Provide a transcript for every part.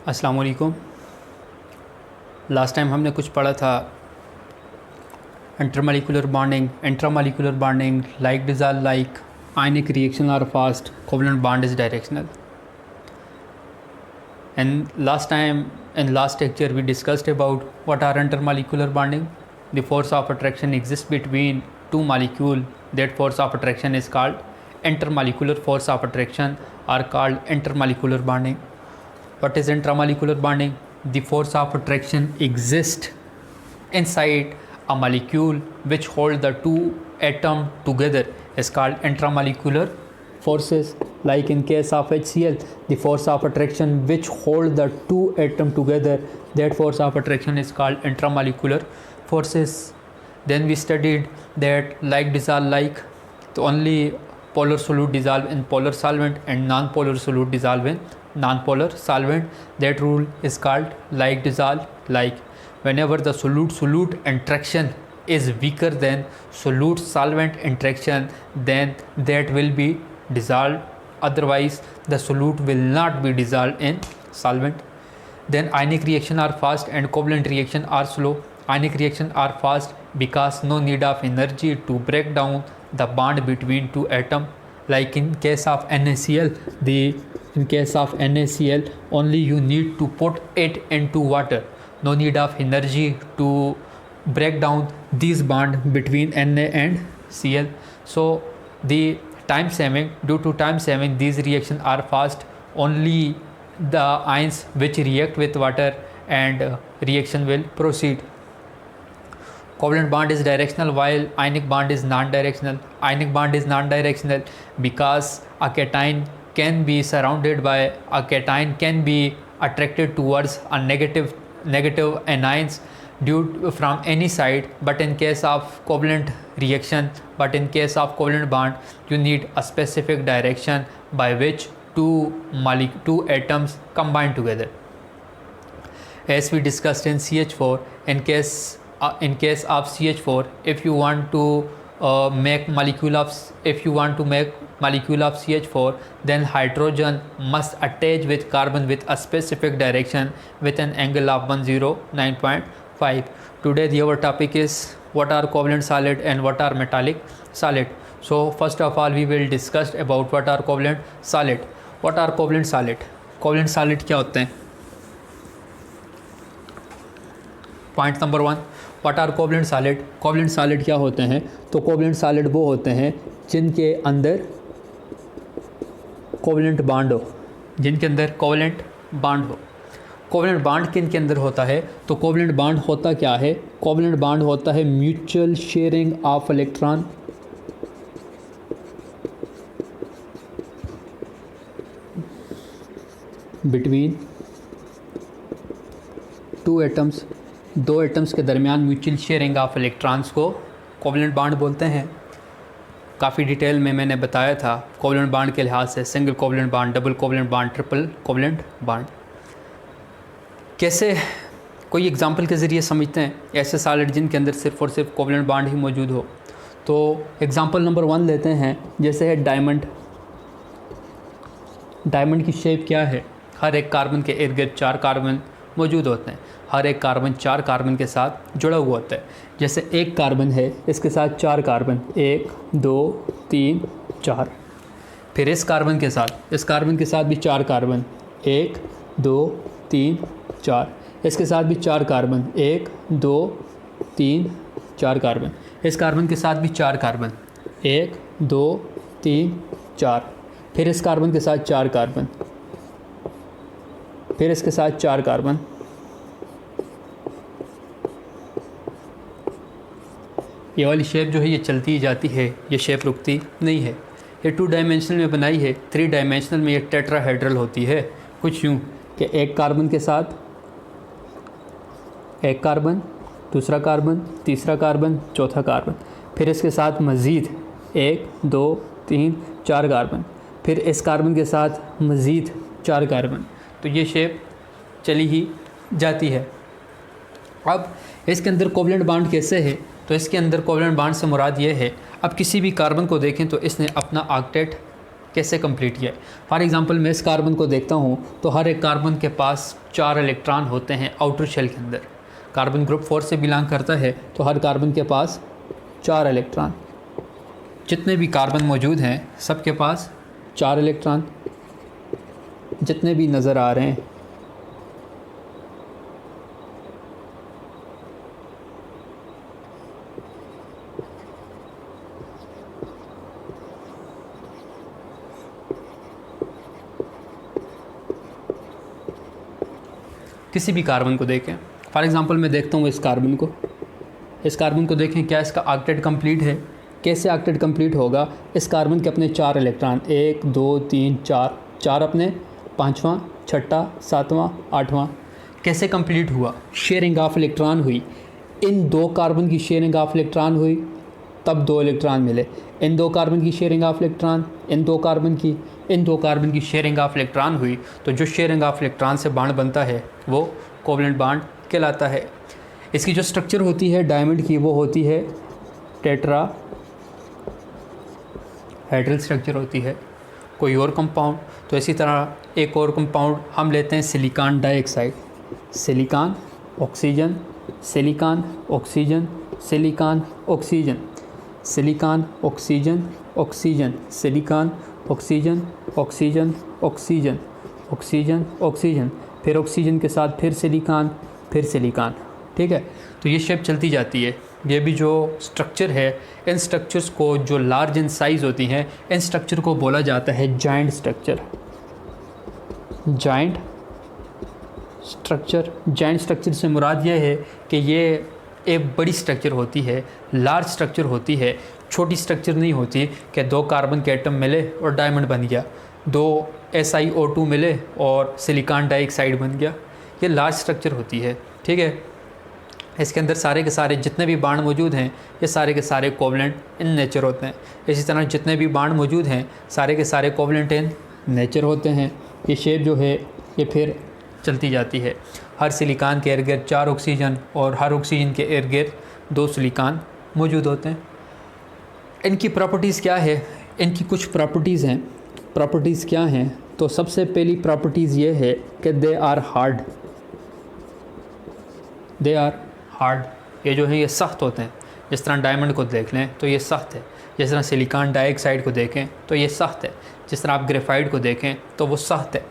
अस्सलाम वालेकुम। Last time हमने कुछ पढ़ा था intermolecular bonding, intramolecular bonding, like dissolve like, ionic reaction are fast, covalent bond is directional. And last time in last lecture we discussed about what are intermolecular bonding. The force of attraction exists between two molecules. That force of attraction is called intermolecular force of attraction or called intermolecular bonding. What is intramolecular bonding? The force of attraction exists inside a molecule which hold the two atom together is called intramolecular forces. Like in case of HCl, the force of attraction which hold the two atom together, that force of attraction is called intramolecular forces. Then we studied that like dissolve like, so only polar solute dissolve in polar solvent and non-polar solute dissolve in non-polar solvent. That rule is called like dissolve like. Whenever the solute interaction is weaker than solute solvent interaction, then that will be dissolved, otherwise the solute will not be dissolved in solvent. Then ionic reaction are fast and covalent reaction are slow. Ionic reaction are fast because no need of energy to break down the bond between two atoms. Like in case of NaCl, in case of NaCl only you need to put it into water. No need of energy to break down this bond between Na and Cl. So the time saving, due to time saving, these reactions are fast. Only the ions which react with water and reaction will proceed. Covalent bond is directional while ionic bond is non-directional. Ionic bond is non-directional because a cation can be surrounded by, a cation can be attracted towards a negative anions due from any side, but in case of covalent reaction, but in case of covalent bond, you need a specific direction by which two atoms combine together. As we discussed in CH4, in case of CH4, if you want to make molecule of CH4, then hydrogen must attach with carbon with a specific direction with an angle of 109.5. Today our topic is what are covalent solid and what are metallic solid. So first of all we will discuss about what are covalent solid. What are covalent solid? Covalent solid क्या होते हैं? Point number 1, what are covalent solid. Covalent solid क्या होते हैं? तो covalent solid वो होते हैं जिनके अंदर कोवलेंट बॉन्ड हो, जिनके अंदर कोवलेंट बॉन्ड हो. कोवलेंट बॉन्ड किन के अंदर होता है? तो कोवलेंट बॉन्ड होता क्या है? कोवलेंट बॉन्ड होता है mutual sharing of electron between two atoms. दो एटम्स के दरमियान म्यूचुअल शेयरिंग ऑफ इलेक्ट्रॉन्स को कोवलेंट बॉन्ड बोलते हैं. काफ़ी डिटेल में मैंने बताया था कोवलेंट बॉन्ड के लिहाज से, single covalent bond, double covalent bond, triple covalent bond. कैसे कोई एग्जांपल के ज़रिए समझते हैं ऐसे सॉलिड जिनके अंदर सिर्फ और सिर्फ कोवलेंट बॉन्ड ही मौजूद हो. तो एग्जांपल नंबर 1 लेते हैं, जैसे है डायमंड. डायमंड की शेप क्या है? हर एक कार्बन के इर्द गिर्द 4 कार्बन मौजूद होते हैं. हर एक कार्बन 4 कार्बन के साथ जुड़ा हुआ होता है. जैसे एक कार्बन है, इसके साथ 4 कार्बन, 1 2 3 4. फिर इस कार्बन के साथ भी 4 कार्बन, 1 2 3 4. इसके साथ भी 4 कार्बन, 1 2 3 4 कार्बन. इस कार्बन के साथ भी 4 कार्बन, 1 2 3 4. फिर इस कार्बन के साथ 4 कार्बन, फिर इसके साथ 4 कार्बन. ये वाली शेप जो है ये चलती ही जाती है, ये शेप रुकती नहीं है. ये 2 डायमेंशनल में बनाई है, 3 डायमेंशनल में ये टेट्राहेड्रल होती है. कुछ यूँ कि एक कार्बन के साथ एक कार्बन, दूसरा कार्बन, तीसरा कार्बन, चौथा कार्बन. फिर इसके साथ मज़ीद 1 2 3 4 कार्बन. फिर इस कार्बन के साथ मज़ीद 4 कार्बन. तो ये शेप चली ही जाती है. अब इसके अंदर कोवलेंट बॉन्ड कैसे है? तो इसके अंदर कोवलेंट बॉन्ड से मुराद ये है, अब किसी भी कार्बन को देखें तो इसने अपना ऑक्टेट कैसे कंप्लीट किया है। फॉर एग्जांपल मैं इस कार्बन को देखता हूँ तो हर एक कार्बन के पास 4 इलेक्ट्रॉन होते हैं आउटर शेल के अंदर। कार्बन ग्रुप 4 से बिलोंग करता है तो हर कार्बन के पास 4 इलेक्ट्रॉन। जितने भी कार्बन मौजूद हैं सबके पास 4 इलेक्ट्रॉन, जितने भी नज़र आ रहे हैं। किसी भी कार्बन को देखें, फॉर एग्जांपल मैं देखता हूँ इस कार्बन को देखें, क्या इसका ऑक्टेट कंप्लीट है। कैसे ऑक्टेट कंप्लीट होगा, इस कार्बन के अपने 4 इलेक्ट्रॉन, 1 2 3 4 अपने, 5वां 6वां 7वां 8वां। कैसे कंप्लीट हुआ, शेयरिंग ऑफ इलेक्ट्रॉन हुई। इन 2 कार्बन की शेयरिंग ऑफ इलेक्ट्रॉन हुई तब 2 इलेक्ट्रॉन मिले। इन 2 कार्बन की sharing of electron, in 2 carbon की शेयरिंग ऑफ इलेक्ट्रॉन हुई तो जो शेयरिंग ऑफ इलेक्ट्रॉन से बॉन्ड बनता है वो कोवलेंट बॉन्ड कहलाता है। इसकी जो स्ट्रक्चर होती है डायमंड की वो होती है टेट्राहेड्रल स्ट्रक्चर होती है। कोई और कंपाउंड, तो इसी तरह एक और कंपाउंड हम लेते हैं silicon dioxide. Silicon oxygen, silicon oxygen, silicon oxygen, silicon oxygen, oxygen, silicon oxygen, oxygen, oxygen, oxygen, oxygen, फिर ऑक्सीजन के साथ फिर सिलिकॉन, फिर सिलिकॉन। ठीक है, तो ये शेप चलती जाती है। ये भी जो स्ट्रक्चर है, इन स्ट्रक्चर्स को जो लार्ज इन साइज़ होती हैं, इन स्ट्रक्चर को बोला जाता है जॉइंट स्ट्रक्चर। जॉइंट स्ट्रक्चर से मुराद ये है कि ये एक बड़ी स्ट्रक्चर होती है, लार्ज स्ट्रक्चर होती है, छोटी स्ट्रक्चर नहीं होती कि 2 कार्बन के एटम मिले और डायमंड बन गया, 2 SiO2 मिले और सिलिकॉन डाइऑक्साइड बन गया। ये लार्ज स्ट्रक्चर होती है। ठीक है, इसके अंदर सारे के सारे जितने भी बॉन्ड मौजूद हैं ये सारे के सारे कोवलेंट इन नेचर होते हैं। इसी तरह जितने भी बॉन्ड मौजूद हैं सारे के सारे कोवलेंट इन नेचर होते हैं। ये शेप जो है ये फिर चलती जाती है। हर सिलिकॉन के इर्द गिर्द 4 ऑक्सीजन और हर ऑक्सीजन के इर्द गिर्द 2 सिलिकॉन मौजूद होते हैं। इनकी प्रॉपर्टीज़ क्या है, इनकी कुछ प्रॉपर्टीज़ हैं। प्रॉपर्टीज़ क्या हैं, तो सबसे पहली प्रॉपर्टीज़ ये है कि दे आर हार्ड। ये जो है ये सख्त होते हैं। जिस तरह डायमंड को देख लें तो ये सख्त है, जिस तरह सिलिकॉन डाइऑक्साइड को देखें तो ये सख्त है, जिस तरह आप ग्रेफाइट को देखें तो वो सख्त है।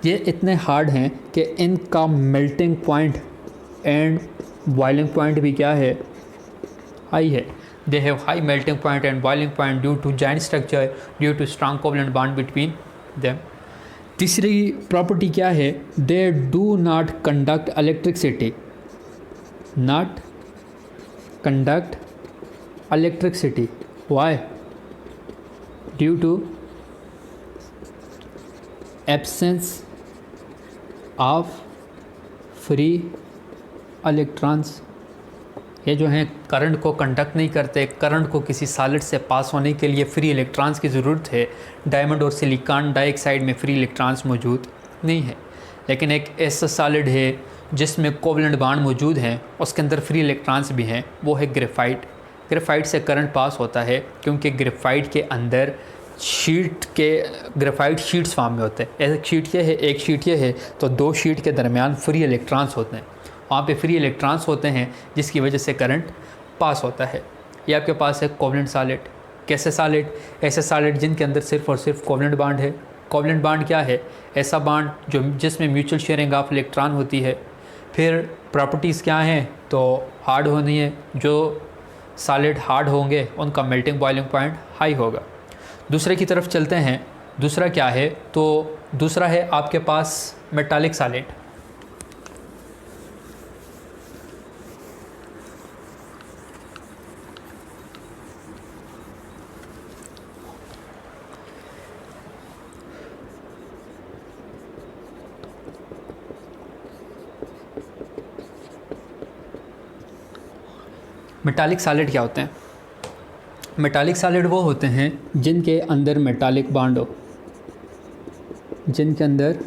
ये इतने हार्ड हैं कि इनका melting point and boiling point भी क्या है, हाई है। They have high melting point and boiling point due to giant structure, due to strong covalent bond between them. तीसरी प्रॉपर्टी क्या है, they do not conduct electricity. Not conduct electricity. Why? Due to absence of free electrons. ये जो हैं current को conduct नहीं करते। Current को किसी सॉलिड से पास होने के लिए फ्री इलेक्ट्रॉन्स की ज़रूरत है। डायमंड और सिलिकॉन डाइऑक्साइड में फ्री इलेक्ट्रॉन्स मौजूद नहीं है। लेकिन एक ऐसा सॉलिड है जिसमें कोवलेंट बॉन्ड मौजूद हैं, उसके अंदर फ्री इलेक्ट्रॉन्स भी हैं, वो है ग्रेफाइट। ग्रेफाइट से करंट पास होता है क्योंकि ग्रेफाइट के अंदर ग्रेफाइट शीट्स फॉर्म में होते हैं। एक शीट ये है, एक शीट ये है, तो 2 शीट के दरमियान फ्री इलेक्ट्रॉन्स होते हैं। वहाँ पे फ्री इलेक्ट्रॉन्स होते हैं जिसकी वजह से करंट पास होता है। ये आपके पास है कोवलेंट सॉलिड। कैसे सॉलिड, ऐसे सॉलिड जिनके अंदर सिर्फ़ और सिर्फ कोवलेंट बॉन्ड है। कोवलेंट बॉन्ड क्या है, ऐसा बॉन्ड जिसमें म्यूचुअल शेयरिंग ऑफ इलेक्ट्रॉन होती है। फिर प्रॉपर्टीज़ क्या हैं, तो हार्ड होनी है। जो सॉलिड हार्ड होंगे उनका मेल्टिंग बॉइलिंग पॉइंट हाई होगा। दूसरे की तरफ चलते हैं। दूसरा क्या है, तो दूसरा है आपके पास मेटालिक सॉलिड। मेटालिक सॉलिड क्या होते हैं? मेटालिक सॉलिड वो होते हैं जिनके अंदर मेटालिक बॉन्ड हो, जिनके अंदर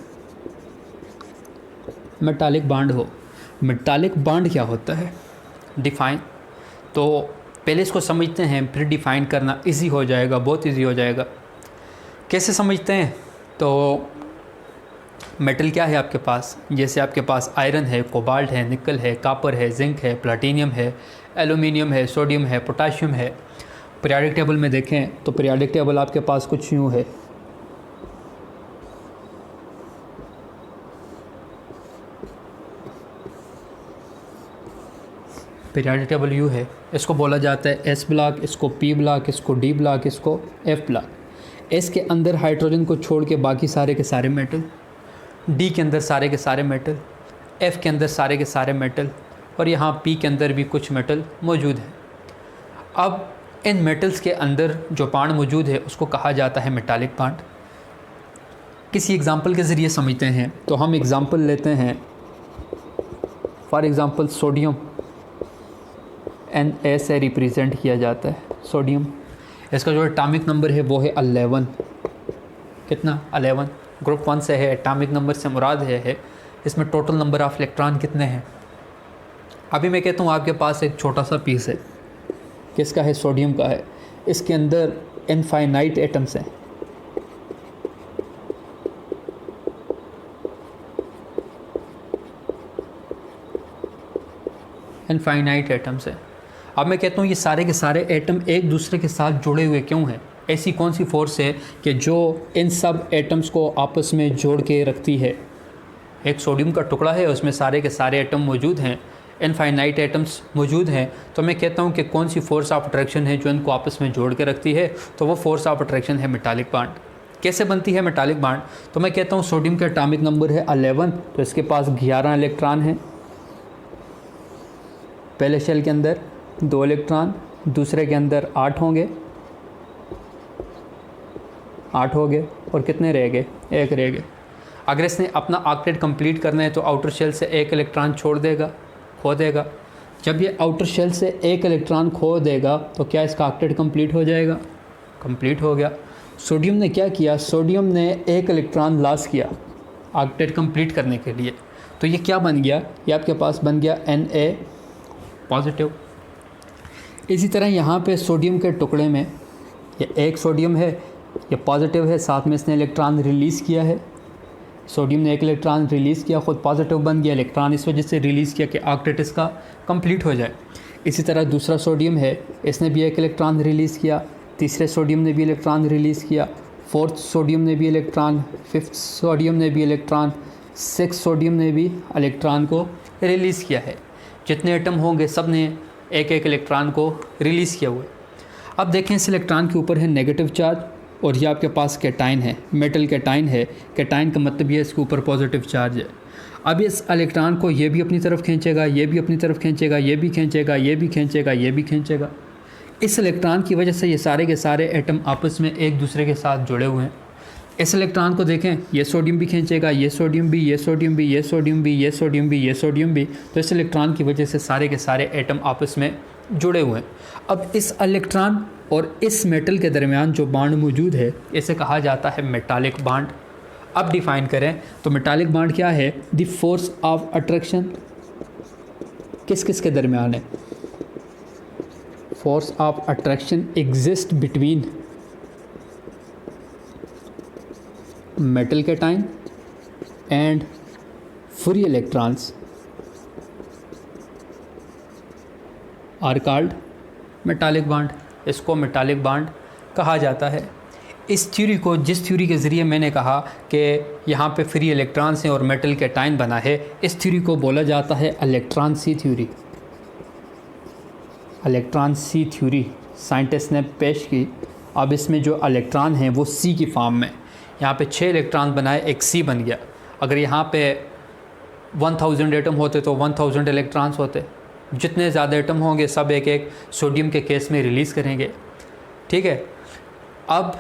मेटालिक बॉन्ड हो। मेटालिक बॉन्ड क्या होता है, डिफ़ाइन। तो पहले इसको समझते हैं, फिर डिफ़ाइन करना इजी हो जाएगा, बहुत इजी हो जाएगा। कैसे समझते हैं? तो मेटल क्या है आपके पास, जैसे आपके पास आयरन है, कोबाल्ट है, निकल है, कापर है, जिंक है, प्लाटीनियम है, एल्यूमिनियम है, सोडियम है, पोटाशियम है। पीरियोडिक टेबल में देखें तो पीरियोडिक टेबल आपके पास कुछ यूँ है। पीरियोडिक टेबल यू है, इसको बोला जाता है एस ब्लॉक, इसको पी ब्लॉक, इसको डी ब्लॉक, इसको एफ ब्लॉक। एस के अंदर हाइड्रोजन को छोड़ के बाकी सारे के सारे मेटल, डी के अंदर सारे के सारे मेटल, एफ के अंदर सारे के सारे मेटल, और यहाँ पी के अंदर भी कुछ मेटल मौजूद है। अब इन मेटल्स के अंदर जो बांड मौजूद है उसको कहा जाता है मेटालिक बांड। किसी एग्जांपल के ज़रिए समझते हैं, तो हम एग्जांपल लेते हैं, फॉर एग्ज़ाम्पल सोडियम Na से रिप्रेजेंट किया जाता है। सोडियम, इसका जो एटॉमिक नंबर है वो है 11। कितना? 11। ग्रुप 1 से है। एटॉमिक नंबर से मुराद है इसमें टोटल नंबर ऑफ इलेक्ट्रॉन कितने हैं। अभी मैं कहता हूँ आपके पास एक छोटा सा पीस है, किसका है? सोडियम का है। इसके अंदर इनफाइनाइट एटम्स हैं। इनफाइनाइट एटम्स है। अब मैं कहता हूँ ये सारे के सारे एटम एक दूसरे के साथ जुड़े हुए क्यों हैं? ऐसी कौन सी फोर्स है कि जो इन सब एटम्स को आपस में जोड़ के रखती है? एक सोडियम का टुकड़ा है, उसमें सारे के सारे एटम मौजूद हैं, इनफाइनाइट एटम्स मौजूद हैं। तो मैं कहता हूँ कि कौन सी फोर्स ऑफ अट्रैक्शन है जो इनको आपस में जोड़ के रखती है? तो वो फोर्स ऑफ अट्रैक्शन है मेटालिक बांड। कैसे बनती है मेटालिक बांड? तो मैं कहता हूँ सोडियम का एटॉमिक नंबर है 11, तो इसके पास 11 इलेक्ट्रॉन हैं। पहले शेल के अंदर 2 इलेक्ट्रॉन, दूसरे के अंदर 8 होंगे, 8 हो गए, और कितने रह गए? 1 रह गए। अगर इसने अपना ऑक्टेट कंप्लीट करना है तो आउटर शेल से 1 इलेक्ट्रॉन छोड़ देगा, खो देगा। जब ये आउटर शेल से 1 इलेक्ट्रॉन खो देगा तो क्या इसका ऑक्टेट कंप्लीट हो जाएगा? कंप्लीट हो गया। सोडियम ने क्या किया? सोडियम ने 1 इलेक्ट्रॉन लॉस किया ऑक्टेट कंप्लीट करने के लिए। तो ये क्या बन गया? ये आपके पास बन गया Na पॉजिटिव। इसी तरह यहाँ पे सोडियम के टुकड़े में ये एक सोडियम है, ये पॉजिटिव है, साथ में इसने इलेक्ट्रॉन रिलीज़ किया है। सोडियम ने 1 इलेक्ट्रॉन रिलीज़ किया, ख़ुद पॉजिटिव बन गया, इलेक्ट्रॉन इस वजह से रिलीज़ किया कि ऑक्टेट इसका कंप्लीट हो जाए। इसी तरह दूसरा सोडियम है, इसने भी 1 इलेक्ट्रॉन रिलीज़ किया, तीसरे सोडियम ने भी इलेक्ट्रॉन रिलीज़ किया, 4th सोडियम ने भी इलेक्ट्रॉन, 5th सोडियम ने भी इलेक्ट्रॉन, 6th सोडियम ने भी इलेक्ट्रॉन को रिलीज़ किया है। जितने एटम होंगे सब ने 1-1 इलेक्ट्रॉन को रिलीज़ किया हुआ है। अब देखें इस इलेक्ट्रॉन के ऊपर है नेगेटिव चार्ज, और ये आपके पास कैटाइन है, मेटल कैटाइन है। कैटाइन का मतलब ये है इसके ऊपर पॉजिटिव चार्ज है। अब इस इलेक्ट्रॉन को ये भी अपनी तरफ खींचेगा, ये भी अपनी तरफ खींचेगा, ये भी खींचेगा, ये भी खींचेगा, ये भी खींचेगा। इस इलेक्ट्रॉन की वजह से ये सारे के सारे एटम आपस में एक दूसरे के साथ जुड़े हुए हैं। इस इलेक्ट्रॉन को देखें, ये सोडियम भी खींचेगा, ये सोडियम भी, ये सोडियम भी, ये सोडियम भी, ये सोडियम भी, ये सोडियम भी। तो इस इलेक्ट्रॉन की वजह से सारे के सारे एटम आपस में जुड़े हुए हैं। अब इस इलेक्ट्रॉन और इस मेटल के दरमियान जो बांड मौजूद है इसे कहा जाता है मेटालिक बांड। अब डिफ़ाइन करें तो मेटालिक बांड क्या है? द फोर्स ऑफ अट्रैक्शन किस किस के दरमियान है? Force of attraction exist between metal cation and free electrons are called metallic bond। इसको मेटालिक बांड कहा जाता है। इस थ्योरी को, जिस थ्योरी के ज़रिए मैंने कहा कि यहाँ पे फ्री इलेक्ट्रॉन्स हैं और मेटल कैटाइन बना है, इस थ्योरी को बोला जाता है इलेक्ट्रॉन सी थ्योरी। इलेक्ट्रॉन सी थ्योरी साइंटिस्ट ने पेश की। अब इसमें जो इलेक्ट्रॉन हैं वो सी की फॉर्म में, यहाँ पे 6 इलेक्ट्रॉन बनाए, एक सी बन गया। अगर यहाँ पे 1000 एटम होते तो 1000 इलेक्ट्रॉन्स होते। जितने ज़्यादा एटम होंगे सब एक एक सोडियम के केस में रिलीज़ करेंगे। ठीक है। अब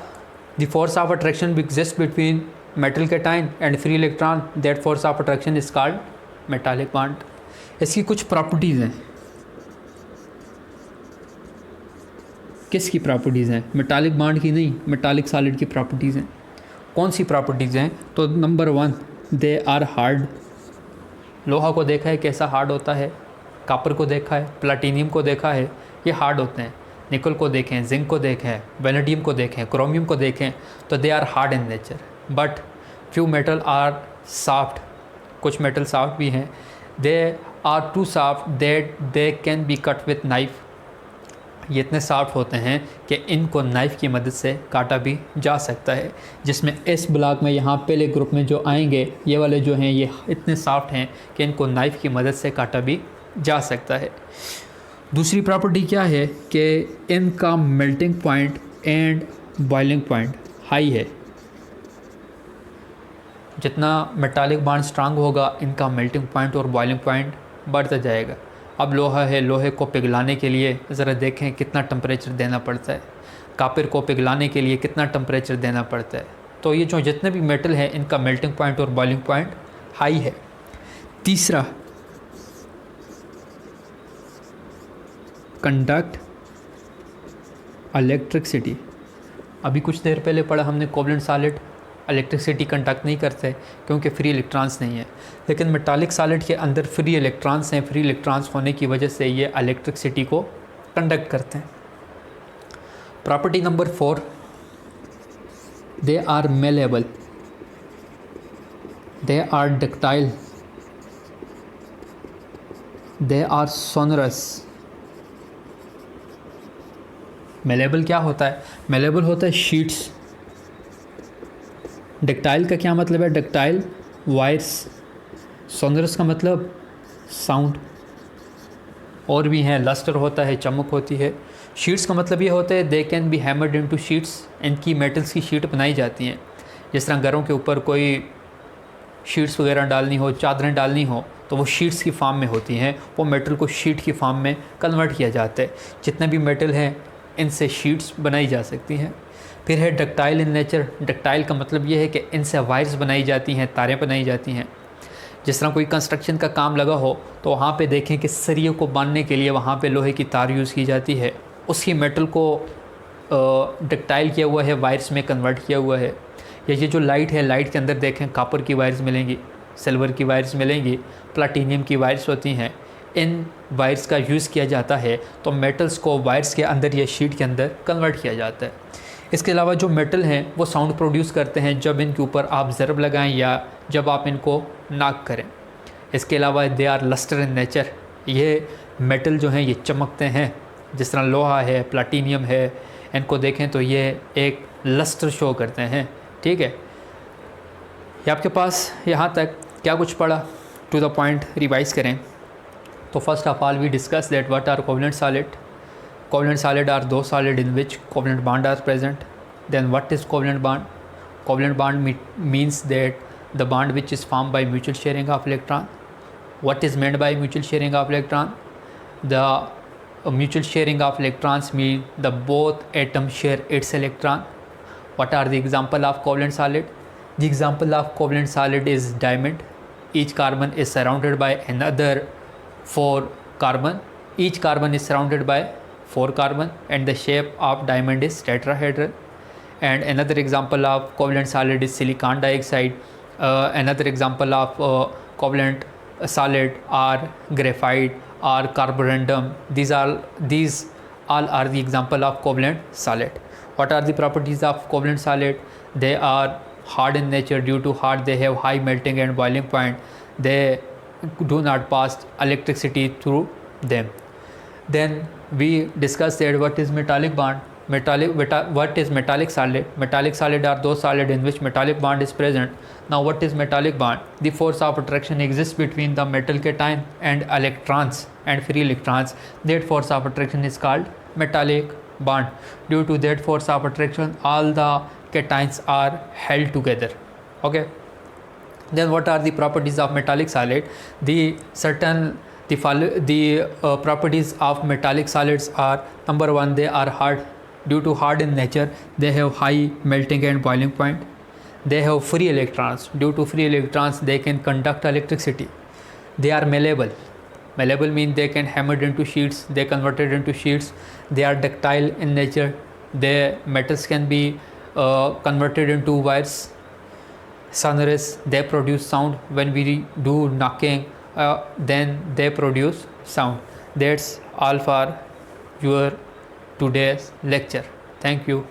the force of attraction exist between metal cation and free electron, that force of attraction is called metallic bond. इसकी कुछ प्रॉपर्टीज़ हैं। किसकी प्रॉपर्टीज़ हैं? मेटालिक बांड की नहीं, मेटालिक सॉलिड की प्रॉपर्टीज़ हैं। कौन सी प्रॉपर्टीज़ हैं? तो नंबर 1, दे आर हार्ड। लोहा को देखा है कैसा हार्ड होता है, कापर को देखा है, प्लाटीनियम को देखा है, ये हार्ड होते हैं। निकल को देखें, जिंक को देखें, वेनेडियम को देखें, क्रोमियम को देखें, तो they are hard in nature, but few metal are soft, कुछ मेटल सॉफ्ट भी हैं, they are too soft that they can be cut with knife, ये इतने सॉफ्ट होते हैं कि इनको नाइफ़ की मदद से काटा भी जा सकता है, जिसमें इस ब्लॉक में यहाँ पहले ग्रुप में जो आएंगे ये वाले जो हैं ये इतने सॉफ्ट हैं कि इनको नाइफ़ की मदद से काटा भी जा सकता है। दूसरी प्रॉपर्टी क्या है कि इनका melting point and boiling point high है, जितना मेटालिक बॉन्ड स्ट्रांग होगा इनका मेल्टिंग पॉइंट और बॉइलिंग पॉइंट बढ़ता जाएगा। अब लोहा है, लोहे को पिघलाने के लिए ज़रा देखें कितना टेम्परेचर देना पड़ता है, कापर को पिघलाने के लिए कितना टेम्परेचर देना पड़ता है। तो ये जो जितने भी मेटल हैं इनका मेल्टिंग पॉइंट और बॉइलिंग पॉइंट हाई है। तीसरा, कंडक्ट इलेक्ट्रिसिटी। अभी कुछ देर पहले पढ़ा हमने कोवलेंट सॉलिड इलेक्ट्रिसिटी कंडक्ट नहीं करते क्योंकि फ्री इलेक्ट्रॉन्स नहीं है, लेकिन मेटालिक सॉलिड के अंदर फ्री इलेक्ट्रॉन्स हैं, फ्री इलेक्ट्रॉन्स होने की वजह से ये इलेक्ट्रिसिटी को कंडक्ट करते हैं। Property number 4, they are malleable, they are ductile, they are sonorous. Malleable क्या होता है? मेलेबल होता है शीट्स। डक्टाइल का क्या मतलब है? Ductile wires. सोनरस का मतलब साउंड। और भी हैं, लस्टर होता है, चमक होती है। शीट्स का मतलब ये होता है दे can B hammered into sheets, इनकी मेटल्स की शीट बनाई जाती हैं। जिस तरह घरों के ऊपर कोई शीट्स वगैरह डालनी हो, चादरें डालनी हो, तो वो शीट्स की फॉर्म में होती हैं, वो मेटल को शीट की फॉर्म में कन्वर्ट किया जाता है। जितने भी मेटल हैं इनसे शीट्स बनाई जा सकती हैं। फिर है डक्टाइल इन नेचर। डक्टाइल का मतलब ये है कि इनसे वायर्स बनाई जाती हैं, तारें बनाई जाती हैं। जिस तरह कोई कंस्ट्रक्शन का काम लगा हो तो वहाँ पे देखें कि सरियों को बांधने के लिए वहाँ पे लोहे की तार यूज़ की जाती है, उसी मेटल को डक्टाइल किया हुआ है, वायर्स में कन्वर्ट किया हुआ है। या ये जो लाइट है, लाइट के अंदर देखें कॉपर की वायर्स मिलेंगी, सिल्वर की वायर्स मिलेंगी, प्लाटीनियम की वायर्स होती हैं। इन वायर्स का यूज़ किया जाता है तो मेटल्स को वायर्स के अंदर या शीट के अंदर कन्वर्ट किया जाता है। इसके अलावा जो मेटल हैं वो साउंड प्रोड्यूस करते हैं जब इनके ऊपर आप ज़रब लगाएं या जब आप इनको नाक करें। इसके अलावा they are lustre in nature, ये मेटल जो हैं ये चमकते हैं। जिस तरह लोहा है, प्लाटीनियम है, इनको देखें तो ये एक लस्टर शो करते हैं। ठीक है, ये आपके पास यहाँ तक क्या कुछ पढ़ा, टू द पॉइंट रिवाइज़ करें। तो first of all we discuss that what are covalent solid. Covalent solid are those solid in which covalent bond are present. Then what is covalent bond? Covalent bond means that the bond which is formed by mutual sharing of electron. What is meant by mutual sharing of electron? The mutual sharing of electrons mean the both atoms share its electron. What are the example of covalent solid? The example of covalent solid is diamond. Each carbon is surrounded by another 4 carbon. Each carbon is surrounded by 4 carbon and the shape of diamond is tetrahedral. And another example of covalent solid is silicon dioxide. Another example of covalent solid are graphite or carborundum. These all are the example of covalent solid. What are the properties of covalent solid? They are hard in nature. Due to hard they have high melting and boiling point. They do not pass electricity through them. Then we discussed that what is metallic bond. What is metallic solid? Metallic solid are those solid in which metallic bond is present. Now what is metallic bond? The force of attraction exists between the metal cation and electrons and free electrons. That force of attraction is called metallic bond. Due to that force of attraction all the cations are held together. Okay, then what are the properties of metallic solid? The properties of metallic solids are: number 1, they are hard. Due to hard in nature, they have high melting and boiling point. They have free electrons. Due to free electrons, they can conduct electricity. They are malleable. Malleable means they can hammered into sheets. They converted into sheets. They are ductile in nature. Their metals can be converted into wires. Sonorous, they produce sound when we do knocking. Then they produce sound. That's all for your today's lecture. Thank you.